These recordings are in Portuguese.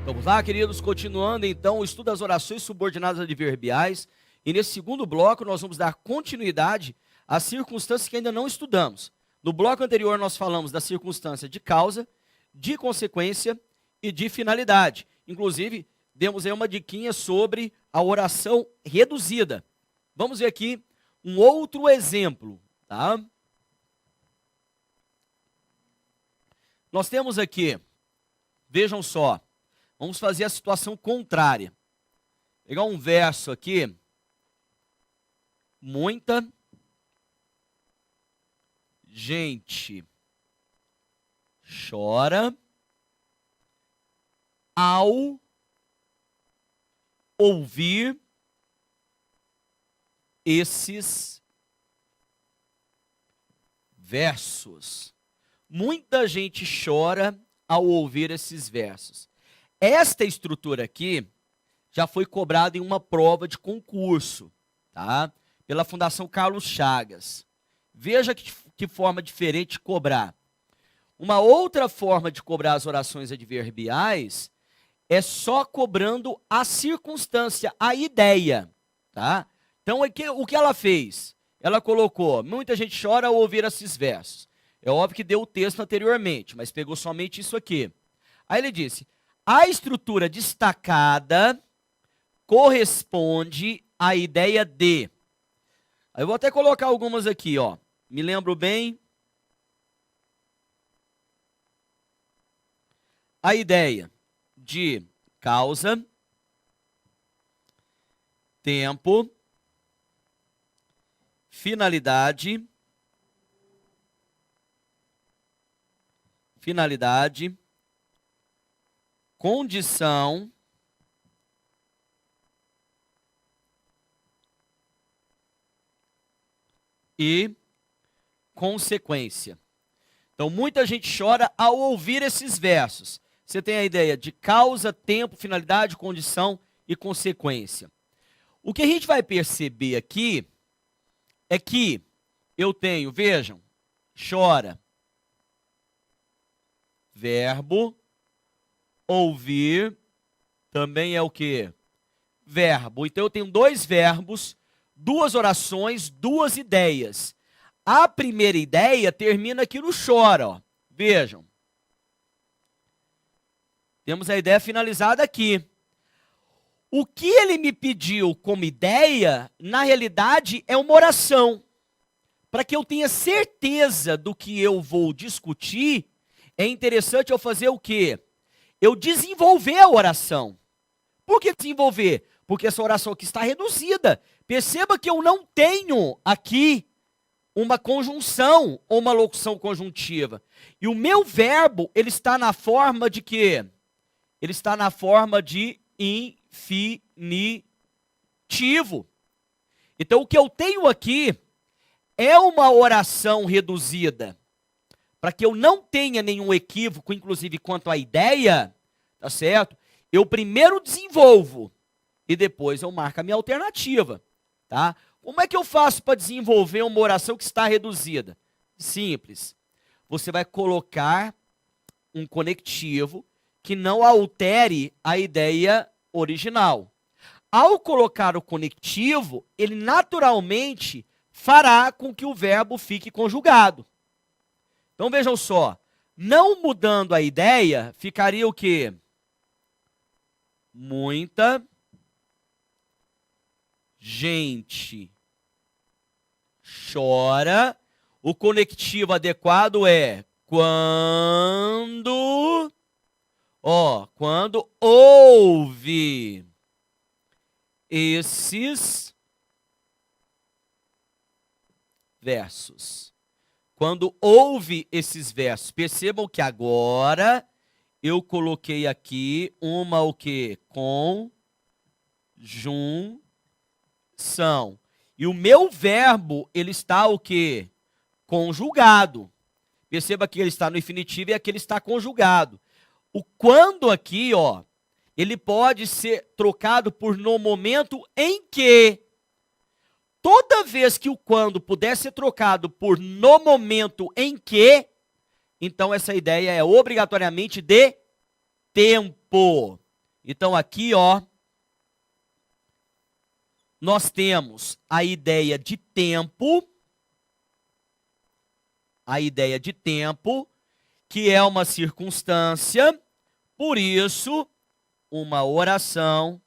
Vamos lá, queridos, continuando então o estudo das orações subordinadas adverbiais. E nesse segundo bloco nós vamos dar continuidade às circunstâncias que ainda não estudamos. No bloco anterior nós falamos da circunstância de causa, de consequência e de finalidade. Inclusive, demos aí uma diquinha sobre a oração reduzida. Vamos ver aqui um outro exemplo, tá? Nós temos aqui, vejam só, vamos fazer a situação contrária. Pegar um verso aqui. Muita gente chora ao ouvir esses versos. Muita gente chora ao ouvir esses versos. Esta estrutura aqui já foi cobrada em uma prova de concurso, tá? Pela Fundação Carlos Chagas. Veja que forma diferente de cobrar. Uma outra forma de cobrar as orações adverbiais é só cobrando a circunstância, a ideia, tá? Então, o que ela fez? Ela colocou, muita gente chora ao ouvir esses versos. É óbvio que deu o texto anteriormente, mas pegou somente isso aqui. Aí ele disse, a estrutura destacada corresponde à ideia de. Aí eu vou até colocar algumas aqui, ó. Me lembro bem. A ideia de causa, tempo, finalidade, condição e consequência. Então, muita gente chora ao ouvir esses versos. Você tem a ideia de causa, tempo, finalidade, condição e consequência. O que a gente vai perceber aqui é que eu tenho, vejam, chora, verbo, ouvir, também é o quê? Verbo. Então eu tenho dois verbos, duas orações, duas ideias. A primeira ideia termina aqui no chora, ó. Vejam. Temos a ideia finalizada aqui. O que ele me pediu como ideia, na realidade, é uma oração. Para que eu tenha certeza do que eu vou discutir, é interessante eu fazer o quê? Eu desenvolver a oração. Por que desenvolver? Porque essa oração aqui está reduzida. Perceba que eu não tenho aqui uma conjunção ou uma locução conjuntiva. E o meu verbo, ele está na forma de quê? Ele está na forma de infinitivo. Então, o que eu tenho aqui é uma oração reduzida. Para que eu não tenha nenhum equívoco, inclusive quanto à ideia, tá certo? Eu primeiro desenvolvo e depois eu marco a minha alternativa, tá? Como é que eu faço para desenvolver uma oração que está reduzida? Simples. Você vai colocar um conectivo que não altere a ideia original. Ao colocar o conectivo, ele naturalmente fará com que o verbo fique conjugado. Então vejam só, não mudando a ideia, ficaria o quê? Muita gente chora. O conectivo adequado é quando ouve esses versos. Quando ouve esses versos, percebam que agora eu coloquei aqui uma o quê? Conjunção. E o meu verbo, ele está o quê? Conjugado. Perceba que ele está no infinitivo e aqui ele está conjugado. O quando aqui, ó, ele pode ser trocado por no momento em que. Toda vez que o quando puder ser trocado por no momento em que, então essa ideia é obrigatoriamente de tempo. Então aqui, ó, nós temos a ideia de tempo, que é uma circunstância, por isso, uma oração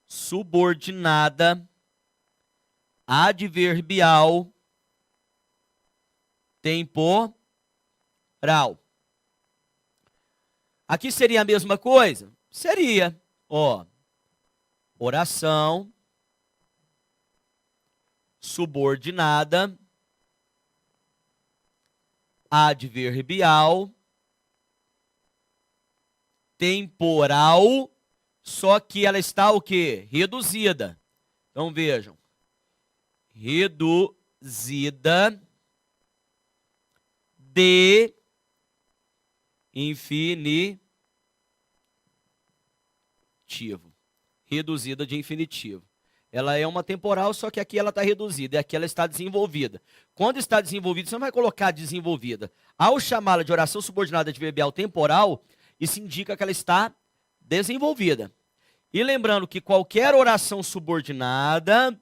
subordinada, adverbial, temporal. Aqui seria a mesma coisa? Seria, ó, oração subordinada, adverbial, temporal, só que ela está o quê? Reduzida. Então vejam, reduzida de infinitivo. Reduzida de infinitivo. Ela é uma temporal, só que aqui ela está reduzida, e aqui ela está desenvolvida. Quando está desenvolvida, você não vai colocar desenvolvida. Ao chamá-la de oração subordinada adverbial temporal, isso indica que ela está desenvolvida. E lembrando que qualquer oração subordinada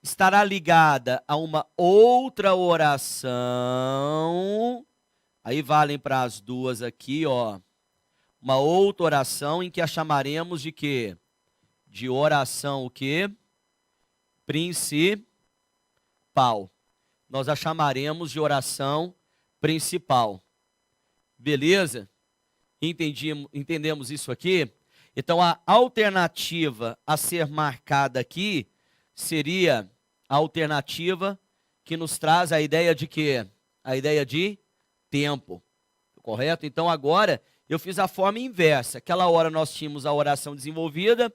estará ligada a uma outra oração. Aí valem para as duas aqui, ó. Uma outra oração em que a chamaremos de quê? De oração o quê? Principal. Nós a chamaremos de oração principal. Beleza? Entendemos isso aqui? Então, a alternativa a ser marcada aqui seria a alternativa que nos traz a ideia de quê? A ideia de tempo. Correto? Então, agora, eu fiz a forma inversa. Aquela hora nós tínhamos a oração desenvolvida,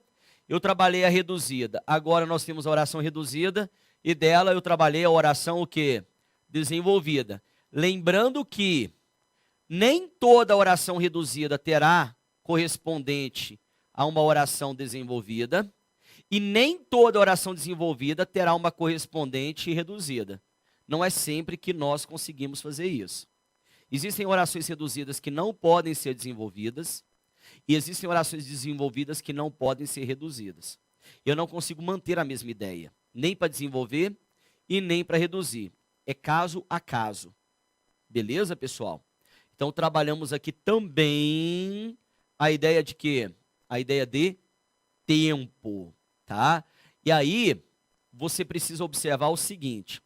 eu trabalhei a reduzida. Agora nós temos a oração reduzida e dela eu trabalhei a oração o quê? Desenvolvida. Lembrando que nem toda oração reduzida terá correspondente a uma oração desenvolvida e nem toda oração desenvolvida terá uma correspondente reduzida. Não é sempre que nós conseguimos fazer isso. Existem orações reduzidas que não podem ser desenvolvidas e existem orações desenvolvidas que não podem ser reduzidas. Eu não consigo manter a mesma ideia, nem para desenvolver e nem para reduzir. É caso a caso. Beleza, pessoal? Então, trabalhamos aqui também a ideia de quê? A ideia de tempo, tá? E aí, você precisa observar o seguinte.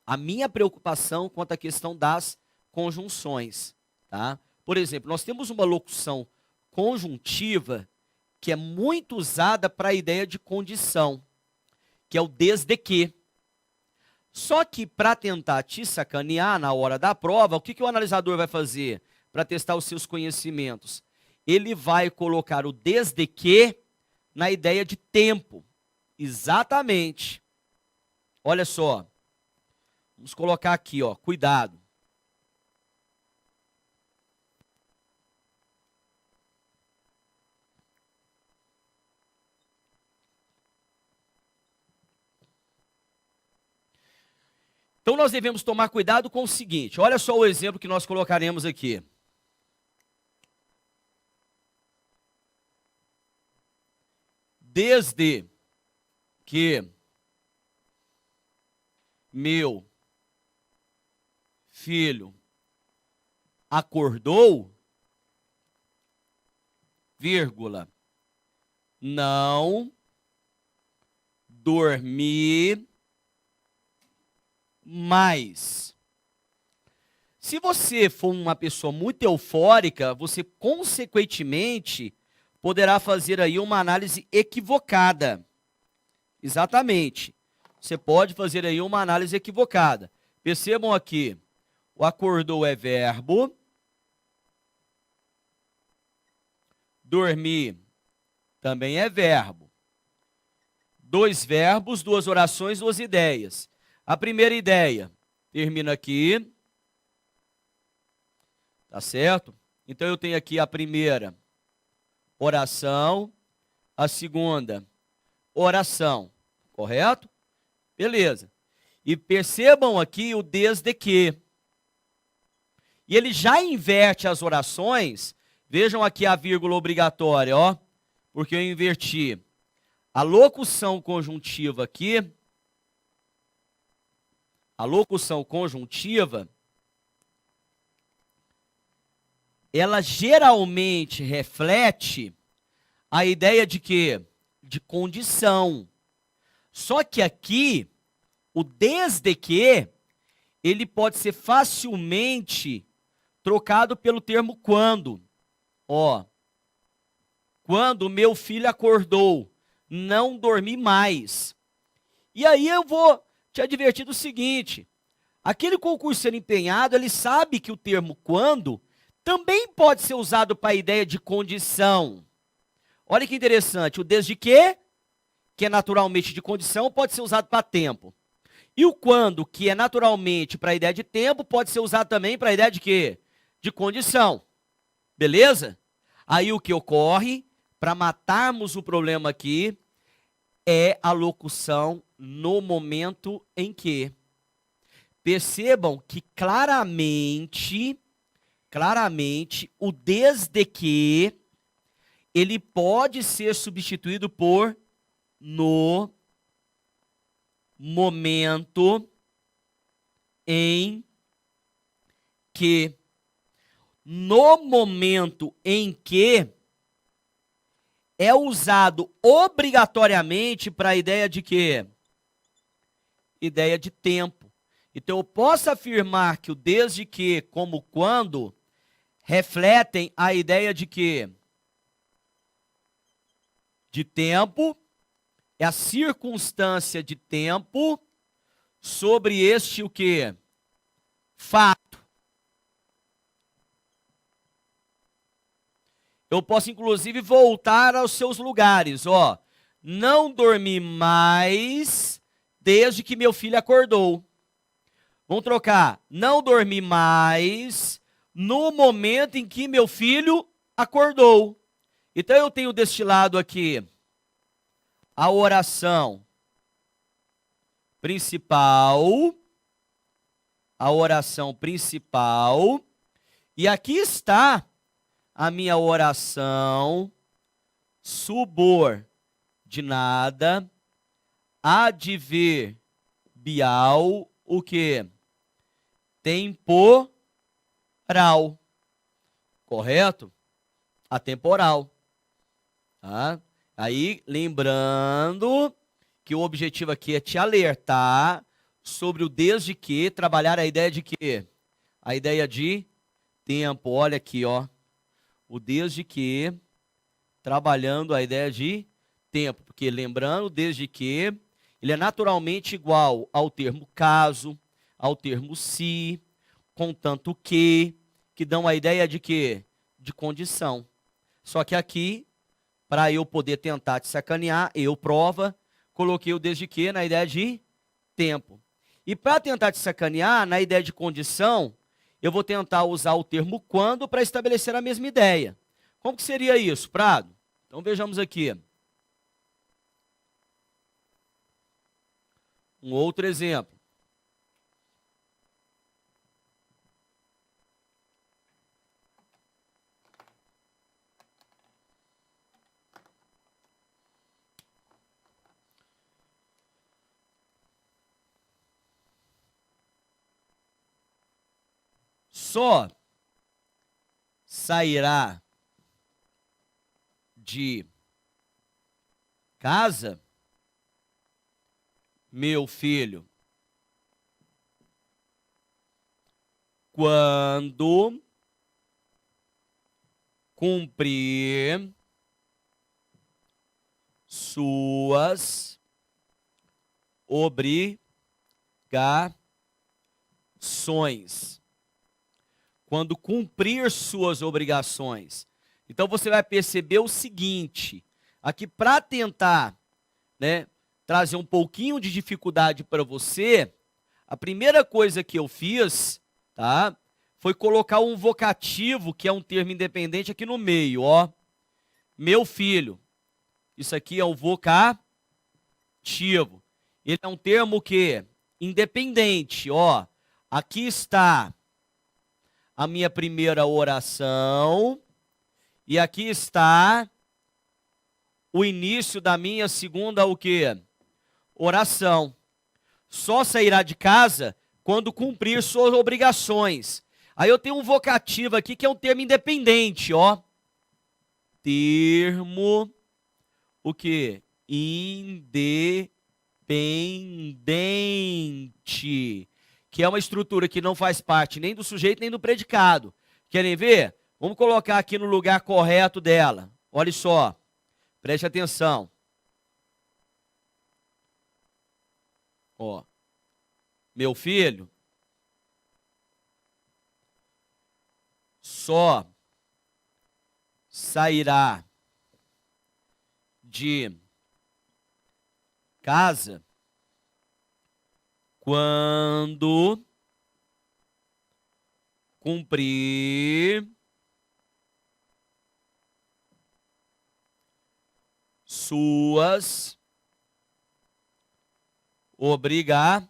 A minha preocupação quanto à questão das conjunções, tá? Por exemplo, nós temos uma locução conjuntiva que é muito usada para a ideia de condição, que é o desde que. Só que para tentar te sacanear na hora da prova, o que o analisador vai fazer para testar os seus conhecimentos? Ele vai colocar o desde que na ideia de tempo. Exatamente. Olha só. Vamos colocar aqui, ó, cuidado. Então, nós devemos tomar cuidado com o seguinte. Olha só o exemplo que nós colocaremos aqui. Desde que meu filho acordou, vírgula, não dormi mais. Se você for uma pessoa muito eufórica, você consequentemente poderá fazer aí uma análise equivocada. Exatamente. Você pode fazer aí uma análise equivocada. Percebam aqui, o acordou é verbo, dormir também é verbo. Dois verbos, duas orações, duas ideias. A primeira ideia termina aqui, tá certo? Então eu tenho aqui a primeira oração, a segunda oração, correto? Beleza. E percebam aqui o desde que. E ele já inverte as orações Vejam aqui a vírgula obrigatória, ó, porque eu inverti. A locução conjuntiva aqui, ela geralmente reflete a ideia de quê? De condição. Só que aqui, o desde que, ele pode ser facilmente trocado pelo termo quando. Ó, quando meu filho acordou, não dormi mais. E aí eu vou te advertir do seguinte, aquele concurseiro empenhado, ele sabe que o termo quando também pode ser usado para a ideia de condição. Olha que interessante, o desde que é naturalmente de condição, pode ser usado para tempo. E o quando, que é naturalmente para a ideia de tempo, pode ser usado também para a ideia de quê? De condição. Beleza? Aí o que ocorre, para matarmos o problema aqui, é a locução no momento em que. Percebam que claramente, o desde que, ele pode ser substituído por no momento em que. No momento em que é usado obrigatoriamente para a ideia de quê? Ideia de tempo. Então eu posso afirmar que o desde que, como o quando, refletem a ideia de quê? De tempo, é a circunstância de tempo sobre este o quê? Fato. Eu posso, inclusive, voltar aos seus lugares, ó. Não dormi mais desde que meu filho acordou. Vamos trocar. Não dormi mais no momento em que meu filho acordou. Então, eu tenho deste lado aqui a oração principal. A oração principal. E aqui está a minha oração subordinada, adverbial, o que? Temporal. Correto? Atemporal. Tá? Aí, lembrando que o objetivo aqui é te alertar sobre o desde que, trabalhar a ideia de quê? A ideia de tempo. Olha aqui, ó. O desde que, trabalhando a ideia de tempo. Porque lembrando, desde que, ele é naturalmente igual ao termo caso, ao termo se, contanto que dão a ideia de quê? De condição. Só que aqui, para eu poder tentar te sacanear, eu, prova, coloquei o desde que na ideia de tempo. E para tentar te sacanear, na ideia de condição, eu vou tentar usar o termo quando para estabelecer a mesma ideia. Como que seria isso, Prado? Então vejamos aqui. Um outro exemplo. Só sairá de casa meu filho quando cumprir suas obrigações. Quando cumprir suas obrigações. Então você vai perceber o seguinte, aqui para tentar, né, trazer um pouquinho de dificuldade para você, a primeira coisa que eu fiz, tá, foi colocar um vocativo, que é um termo independente aqui no meio, ó. Meu filho. Isso aqui é um vocativo. Ele é um termo que independente, ó. Aqui está a minha primeira oração E aqui está o início da minha segunda o quê? Oração. Só sairá de casa quando cumprir suas obrigações. Aí eu tenho um vocativo aqui que é um termo independente, ó. Termo, o quê? Independente. Que é uma estrutura que não faz parte nem do sujeito nem do predicado. Querem ver? Vamos colocar aqui no lugar correto dela. Olha só, preste atenção. Ó, meu filho só sairá de casa quando cumprir suas obrigações.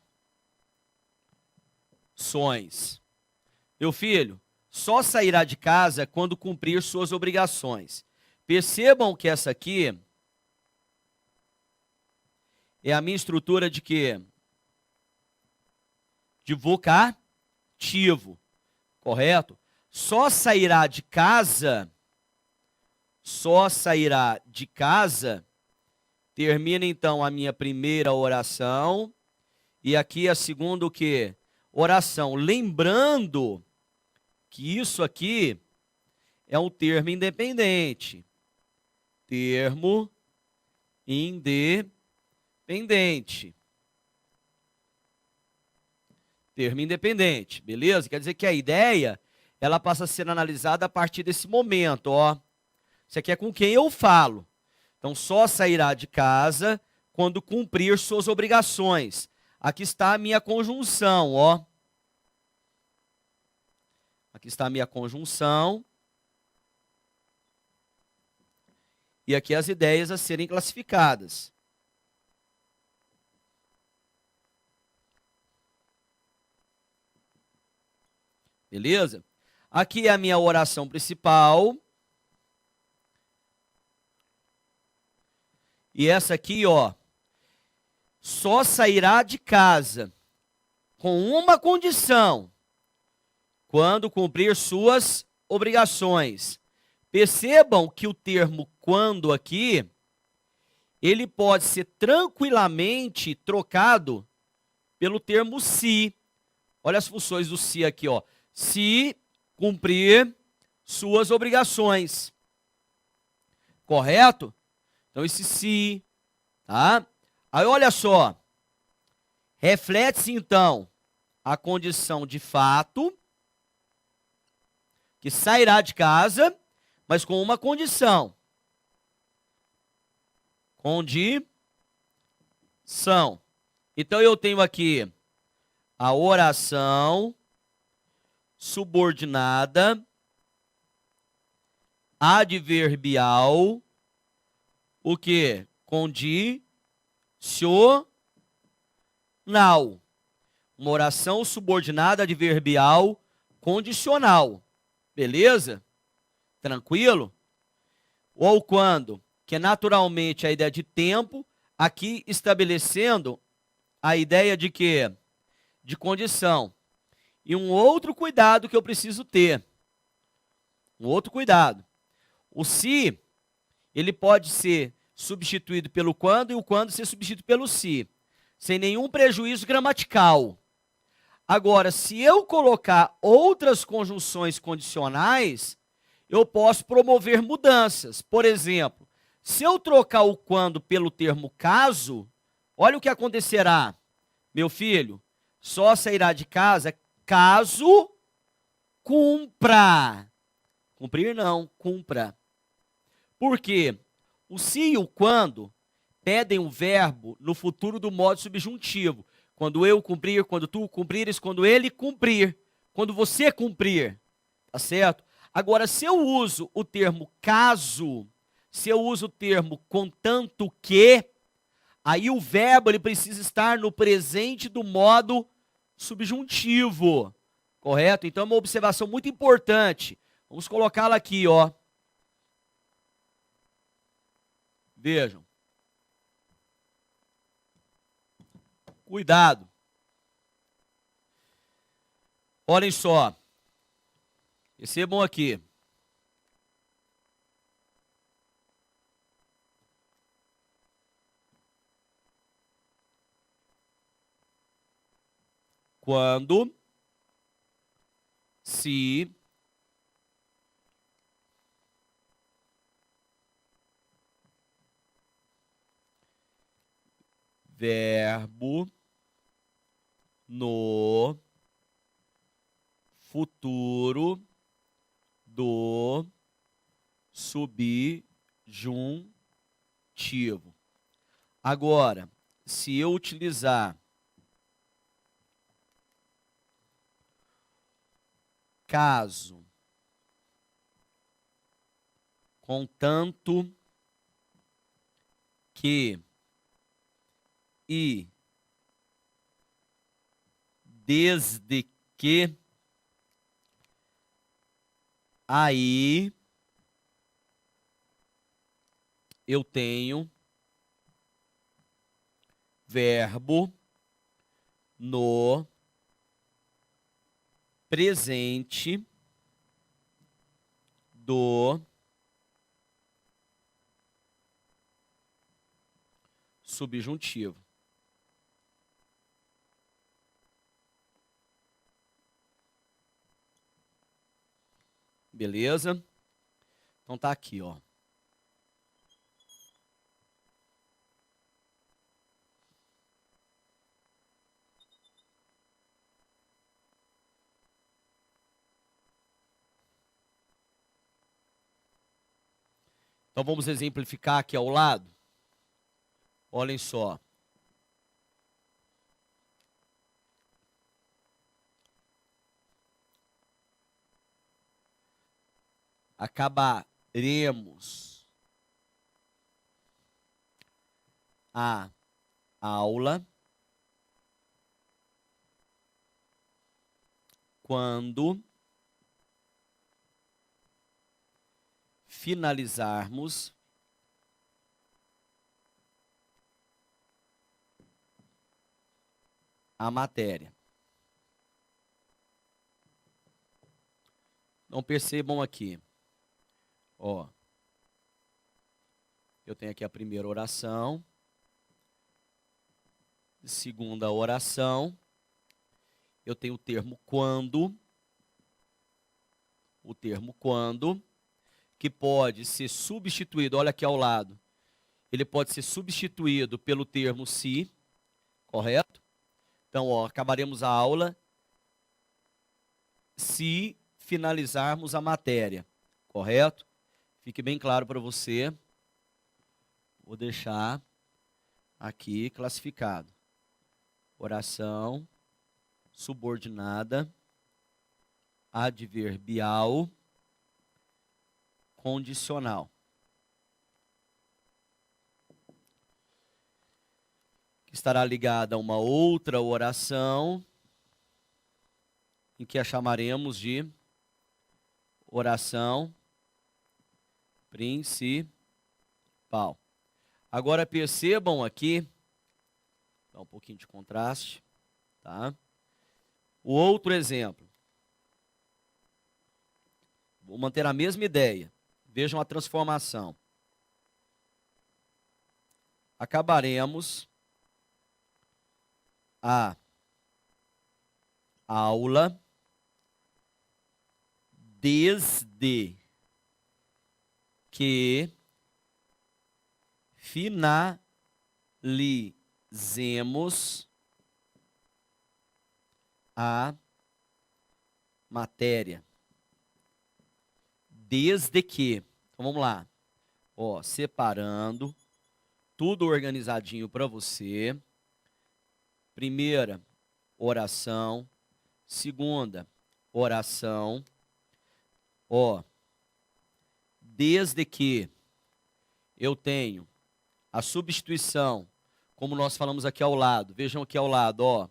Meu filho só sairá de casa quando cumprir suas obrigações. Percebam que essa aqui é a minha estrutura de quê? De vocativo, correto? Só sairá de casa, termina então a minha primeira oração, e aqui a segunda o quê? Oração. Lembrando que isso aqui é um termo independente. Termo independente. Termo independente, beleza? Quer dizer que a ideia, ela passa a ser analisada a partir desse momento, ó. Isso aqui é com quem eu falo. Então, só sairá de casa quando cumprir suas obrigações. Aqui está a minha conjunção, ó. Aqui está a minha conjunção. E aqui as ideias a serem classificadas. Beleza? Aqui é a minha oração principal. E essa aqui, ó, só sairá de casa com uma condição: quando cumprir suas obrigações. Percebam que o termo quando aqui, ele pode ser tranquilamente trocado pelo termo se. Olha as funções do se aqui, ó. Se cumprir suas obrigações. Correto? Então esse se, tá? Aí olha só. Reflete-se então a condição de fato, que sairá de casa, mas com uma condição. Condição. Então eu tenho aqui a oração subordinada adverbial, o que? Condicional. Uma oração subordinada adverbial condicional. Beleza? Tranquilo? Ou quando? Que é naturalmente a ideia de tempo, aqui estabelecendo a ideia de quê? De condição. E um outro cuidado que eu preciso ter. Um outro cuidado. O se, ele pode ser substituído pelo quando e o quando ser substituído pelo se, sem nenhum prejuízo gramatical. Agora, se eu colocar outras conjunções condicionais, eu posso promover mudanças. Por exemplo, se eu trocar o quando pelo termo caso, olha o que acontecerá. Meu filho, só sairá de casa caso cumpra. Cumprir não, cumpra. Por quê? O se e o quando pedem o verbo no futuro do modo subjuntivo. Quando eu cumprir, quando tu cumprires, quando ele cumprir, quando você cumprir. Tá certo? Agora, se eu uso o termo caso, se eu uso o termo contanto que, aí o verbo ele precisa estar no presente do modo subjuntivo. Correto? Então é uma observação muito importante. Vamos colocá-la aqui, ó. Vejam. Cuidado. Olhem só. Recebam aqui. Quando se verbo no futuro do subjuntivo. Agora, se eu utilizar caso, contanto que e desde que, aí eu tenho verbo no presente do subjuntivo. Beleza? Então tá aqui, ó. Então vamos exemplificar aqui ao lado. Olhem só. Acabaremos a aula quando finalizarmos a matéria. Então percebam aqui, ó, eu tenho aqui a primeira oração, segunda oração, eu tenho o termo quando, que pode ser substituído, olha aqui ao lado, ele pode ser substituído pelo termo se, correto? Então, ó, acabaremos a aula se finalizarmos a matéria, correto? Fique bem claro para você. Vou deixar aqui classificado. Oração subordinada adverbial condicional. Que estará ligada a uma outra oração em que a chamaremos de oração principal. Agora percebam aqui, dá um pouquinho de contraste, tá? O outro exemplo. Vou manter a mesma ideia. Vejam a transformação. Acabaremos a aula desde que finalizemos a matéria. Desde que. Então vamos lá. Ó, separando, tudo organizadinho para você. Primeira oração, segunda oração. Ó, desde que eu tenho a substituição, como nós falamos aqui ao lado. Vejam aqui ao lado, ó.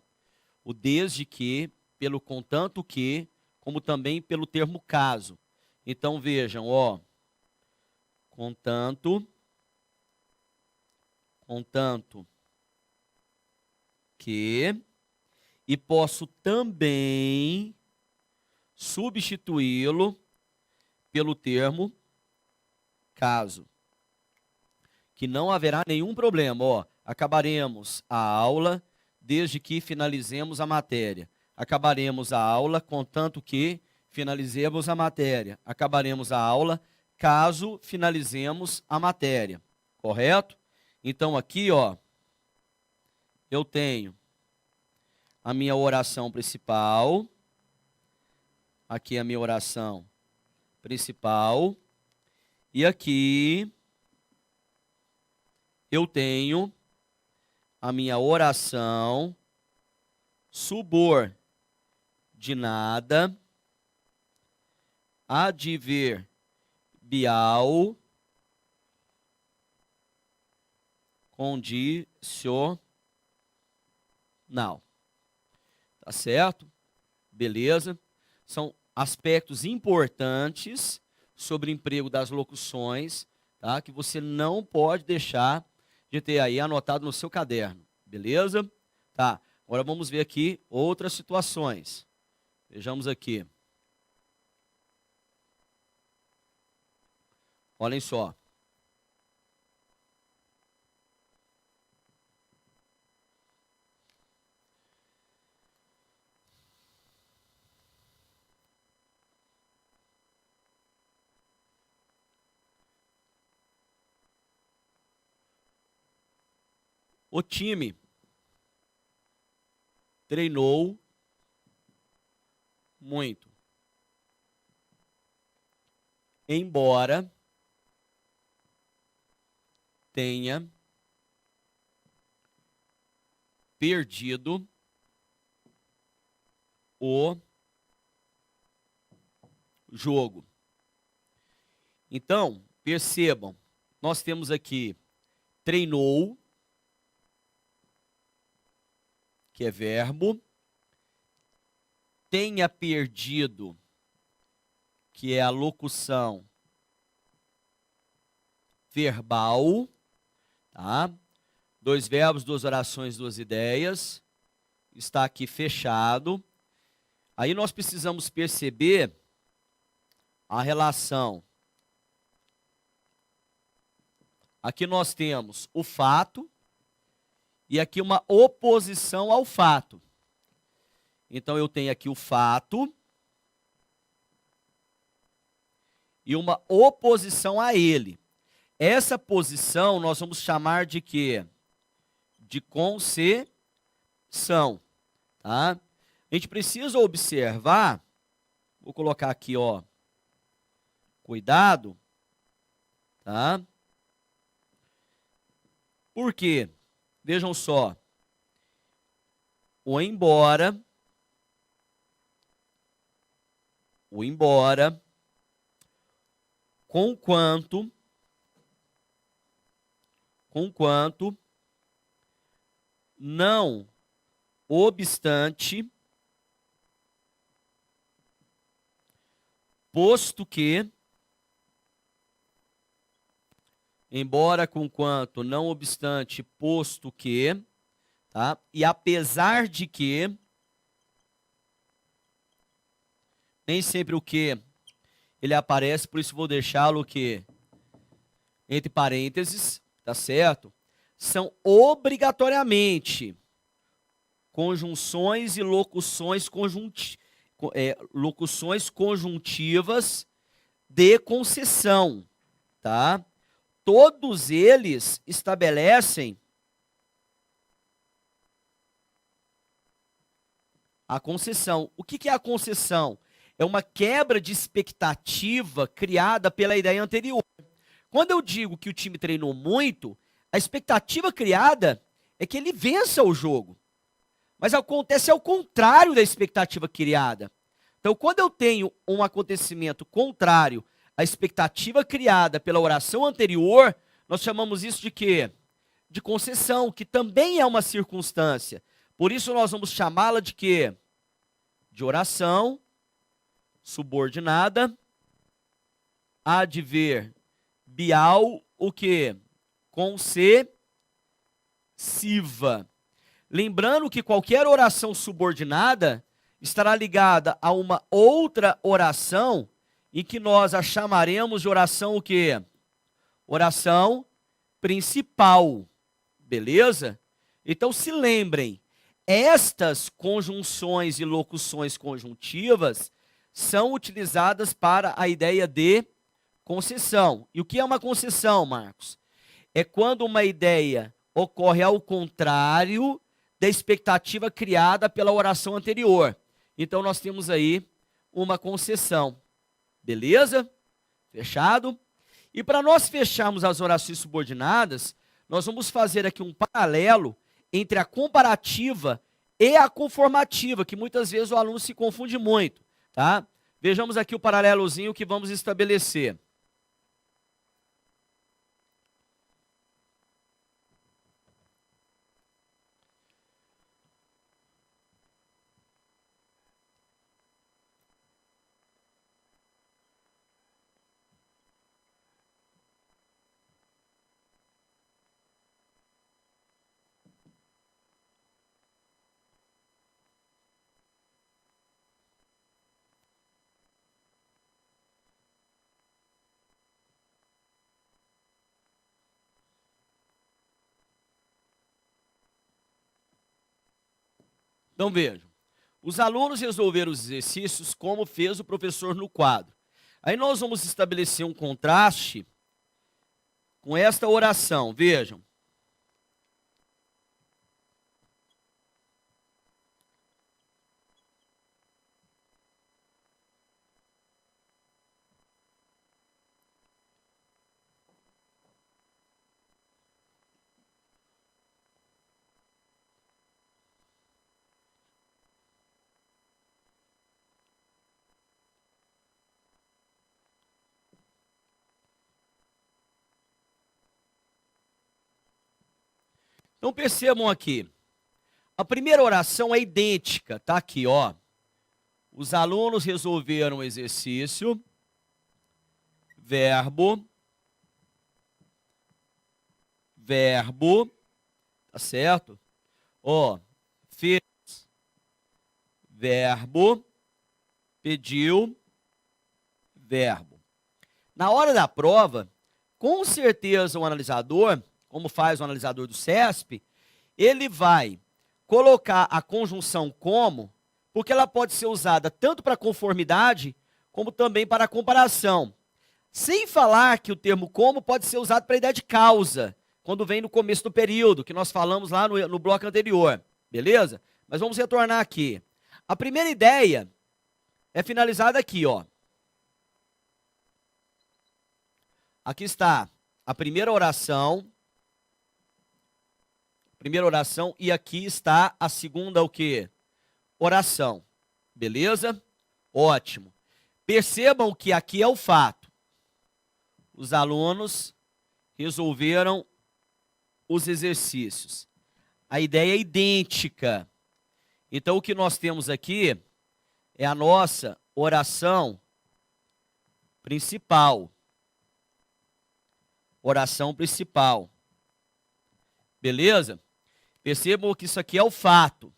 O desde que, pelo contanto que, como também pelo termo caso. Então vejam, ó. Contanto contanto que, e posso também substituí-lo pelo termo caso, que não haverá nenhum problema. Ó, acabaremos a aula desde que finalizemos a matéria. Acabaremos a aula contanto que finalizemos a matéria. Acabaremos a aula caso finalizemos a matéria. Correto? Então aqui, ó, eu tenho a minha oração principal. Aqui a minha oração principal. E aqui eu tenho a minha oração subordinada adverbial condicional. Tá certo? Beleza? São aspectos importantes sobre o emprego das locuções, tá? Que você não pode deixar de ter aí anotado no seu caderno. Beleza? Tá. Agora vamos ver aqui outras situações. Vejamos aqui. Olhem só. O time treinou muito, embora tenha perdido o jogo. Então, percebam, nós temos aqui treinou, que é verbo, tenha perdido, que é a locução verbal, tá? Dois verbos, duas orações, duas ideias, está aqui fechado. Aí nós precisamos perceber a relação. Aqui nós temos o fato e aqui uma oposição ao fato. Então eu tenho aqui o fato e uma oposição a ele. Essa posição nós vamos chamar de quê? De concessão, tá? A gente precisa observar, vou colocar aqui, ó, cuidado, tá? Por quê? Vejam só, o embora, conquanto, não obstante, posto que, embora, conquanto, não obstante, posto que, tá? E apesar de que, nem sempre o que ele aparece, por isso vou deixá-lo que entre parênteses, tá certo? São obrigatoriamente conjunções e locuções conjuntivas de concessão, tá? Todos eles estabelecem a concessão. O que é a concessão? É uma quebra de expectativa criada pela ideia anterior. Quando eu digo que o time treinou muito, a expectativa criada é que ele vença o jogo. Mas acontece ao contrário da expectativa criada. Então, quando eu tenho um acontecimento contrário à expectativa criada pela oração anterior, nós chamamos isso de quê? De concessão, que também é uma circunstância. Por isso nós vamos chamá-la de quê? De oração subordinada, adverbial, o quê? Concessão. reflexiva. Lembrando que qualquer oração subordinada estará ligada a uma outra oração em que nós a chamaremos de oração o quê? Oração principal. Beleza? Então se lembrem, estas conjunções e locuções conjuntivas são utilizadas para a ideia de concessão. E o que é uma concessão, Marcos? É quando uma ideia ocorre ao contrário da expectativa criada pela oração anterior. Então nós temos aí uma concessão. Beleza? Fechado? E para nós fecharmos as orações subordinadas, nós vamos fazer aqui um paralelo entre a comparativa e a conformativa, que muitas vezes o aluno se confunde muito, tá? Vejamos aqui o paralelozinho que vamos estabelecer. Então vejam, os alunos resolveram os exercícios como fez o professor no quadro. Aí nós vamos estabelecer um contraste com esta oração, vejam. Então percebam aqui, a primeira oração é idêntica, tá aqui, ó. Os alunos resolveram o exercício, verbo, tá certo? Ó, fez, verbo, pediu, verbo. Na hora da prova, com certeza o analisador, como faz o analisador do CESP, ele vai colocar a conjunção como, porque ela pode ser usada tanto para conformidade, como também para comparação. Sem falar que o termo como pode ser usado para a ideia de causa, quando vem no começo do período, que nós falamos lá no bloco anterior, beleza? Mas vamos retornar aqui. A primeira ideia é finalizada aqui, ó. Aqui está a primeira oração, e aqui está a segunda o quê? Oração. Beleza? Ótimo. Percebam que aqui é o fato. Os alunos resolveram os exercícios. A ideia é idêntica. Então o que nós temos aqui é a nossa oração principal. Oração principal. Beleza? Percebam que isso aqui é o fato.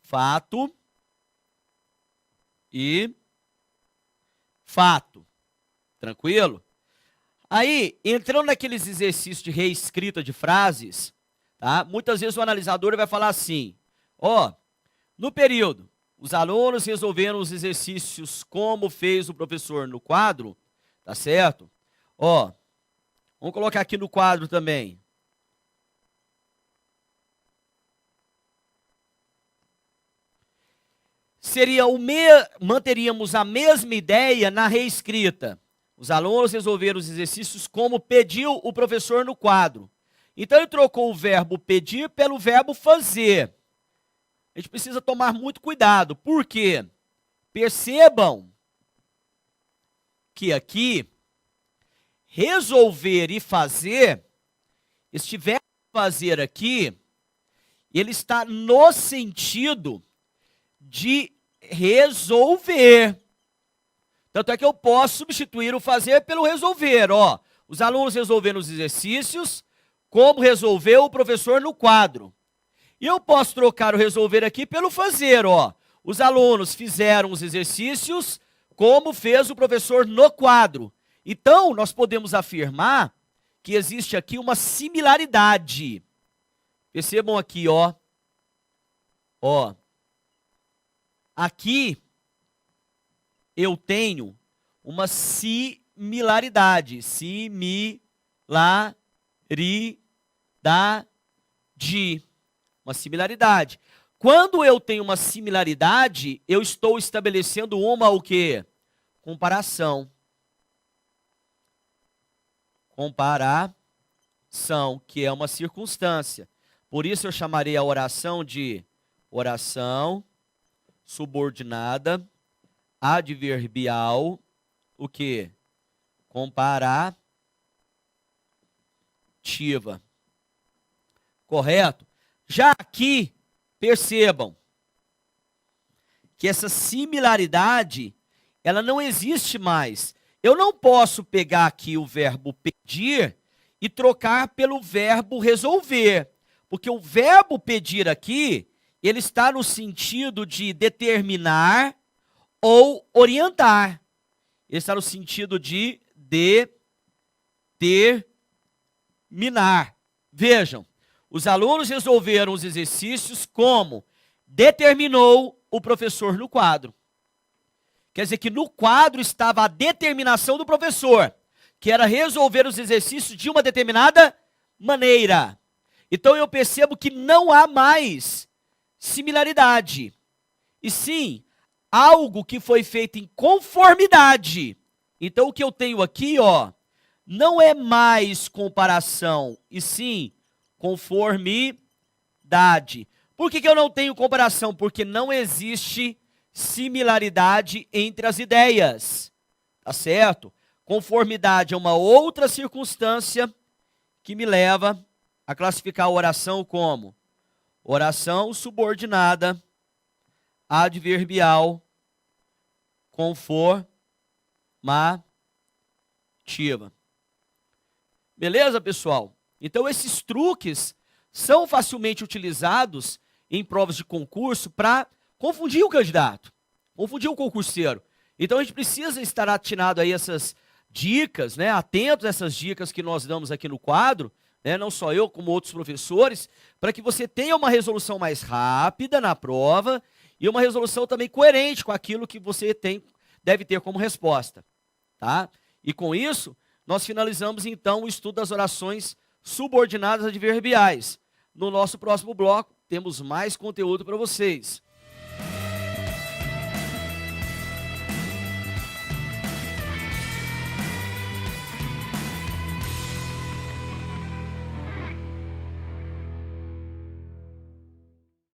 Fato e fato. Tranquilo? Aí, entrando naqueles exercícios de reescrita de frases, tá? Muitas vezes o analisador vai falar assim, ó, no período, os alunos resolveram os exercícios como fez o professor no quadro, tá certo? Ó, vamos colocar aqui no quadro também. Manteríamos a mesma ideia na reescrita. Os alunos resolveram os exercícios como pediu o professor no quadro. Então ele trocou o verbo pedir pelo verbo fazer. A gente precisa tomar muito cuidado. Por quê? Percebam que aqui resolver e fazer, este verbo fazer aqui, ele está no sentido de resolver. Tanto é que eu posso substituir o fazer pelo resolver, ó. Os alunos resolveram os exercícios como resolveu o professor no quadro. E eu posso trocar o resolver aqui pelo fazer, ó. Os alunos fizeram os exercícios como fez o professor no quadro. Então, nós podemos afirmar que existe aqui uma similaridade. Percebam aqui, ó. Ó. Aqui eu tenho uma similaridade. Uma similaridade. Quando eu tenho uma similaridade, eu estou estabelecendo uma o quê? Comparação. Comparação, que é uma circunstância. Por isso eu chamarei a oração de oração subordinada adverbial, o quê? Comparativa. Correto? Já aqui, percebam que essa similaridade, ela não existe mais. Eu não posso pegar aqui o verbo pedir e trocar pelo verbo resolver, porque o verbo pedir aqui, ele está no sentido de determinar ou orientar. Ele está no sentido de determinar. Vejam, os alunos resolveram os exercícios como determinou o professor no quadro. Quer dizer que no quadro estava a determinação do professor, que era resolver os exercícios de uma determinada maneira. Então eu percebo que não há mais similaridade, e sim algo que foi feito em conformidade. Então o que eu tenho aqui, ó, não é mais comparação, e sim conformidade. Por que eu não tenho comparação? Porque não existe similaridade entre as ideias, tá certo? Conformidade é uma outra circunstância que me leva a classificar a oração como oração subordinada adverbial conformativa. Beleza, pessoal? Então esses truques são facilmente utilizados em provas de concurso para confundir o candidato, confundir o concurseiro. Então a gente precisa estar atinado a essas dicas, né, atento a essas dicas que nós damos aqui no quadro, né, não só eu, como outros professores, para que você tenha uma resolução mais rápida na prova e uma resolução também coerente com aquilo que você deve ter como resposta. Tá? E com isso, nós finalizamos então o estudo das orações subordinadas adverbiais. No nosso próximo bloco, temos mais conteúdo para vocês.